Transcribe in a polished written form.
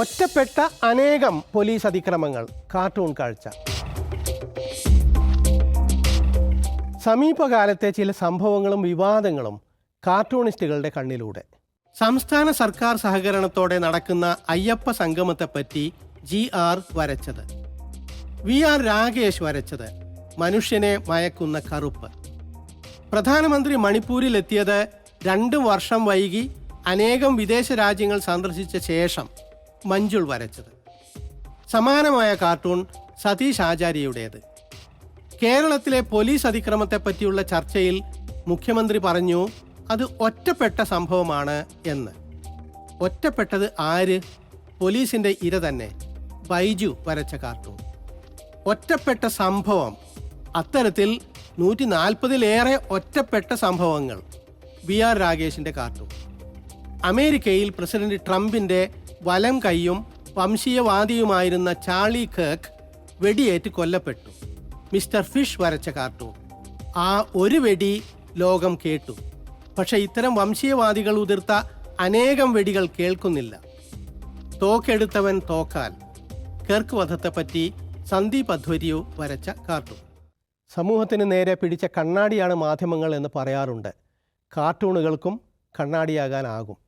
ഒറ്റപ്പെട്ട അനേകം പോലീസ് അതിക്രമങ്ങൾ കാർട്ടൂൺ കാഴ്ച. സമീപകാലത്തെ ചില സംഭവങ്ങളും വിവാദങ്ങളും കാർട്ടൂണിസ്റ്റുകളുടെ കണ്ണിലൂടെ. സംസ്ഥാന സർക്കാർ സഹകരണത്തോടെ നടക്കുന്ന അയ്യപ്പ സംഗമത്തെപ്പറ്റി GR വരച്ചത്, VR രാകേഷ് വരച്ചത് മനുഷ്യനെ മയക്കുന്ന കറുപ്പ്. പ്രധാനമന്ത്രി മണിപ്പൂരിലെത്തിയത് 2 വർഷം വൈകി അനേകം വിദേശ രാജ്യങ്ങൾ സന്ദർശിച്ച ശേഷം മഞ്ജുൾ വരച്ചത്. സമാനമായ കാർട്ടൂൺ സതീഷ് ആചാര്യയുടേത്. കേരളത്തിലെ പോലീസ് അതിക്രമത്തെപ്പറ്റിയുള്ള ചർച്ചയിൽ മുഖ്യമന്ത്രി പറഞ്ഞു അത് ഒറ്റപ്പെട്ട സംഭവമാണ് എന്ന്. ഒറ്റപ്പെട്ടത് ആര്? പോലീസിന്റെ ഇര തന്നെ. ബൈജു വരച്ച കാർട്ടൂൺ. ഒറ്റപ്പെട്ട സംഭവം. അത്തരത്തിൽ 140-ലേറെ ഒറ്റപ്പെട്ട സംഭവങ്ങൾ. VR രാകേഷിന്റെ cartoon. അമേരിക്കയിൽ പ്രസിഡന്റ് ട്രംപിന്റെ വലം കൈയും വംശീയവാദിയുമായിരുന്ന ചാർലി കിർക്ക് വെടിയേറ്റ് കൊല്ലപ്പെട്ടു. മിസ്റ്റർ ഫിഷ് വരച്ച കാർട്ടൂൺ. ആ ഒരു വെടി ലോകം കേട്ടു. പക്ഷെ ഇത്തരം വംശീയവാദികൾ ഉതിർത്ത അനേകം വെടികൾ കേൾക്കുന്നില്ല. തോക്കെടുത്തവൻ തോക്കാൽ. കിർക്ക് വധത്തെപ്പറ്റി സന്ദീപ് അധ്വര്യു വരച്ച കാർട്ടൂൺ. സമൂഹത്തിന് നേരെ പിടിച്ച കണ്ണാടിയാണ് മാധ്യമങ്ങൾ എന്ന് പറയാറുണ്ട്. കാർട്ടൂണുകൾക്കും കണ്ണാടിയാകാനാകും.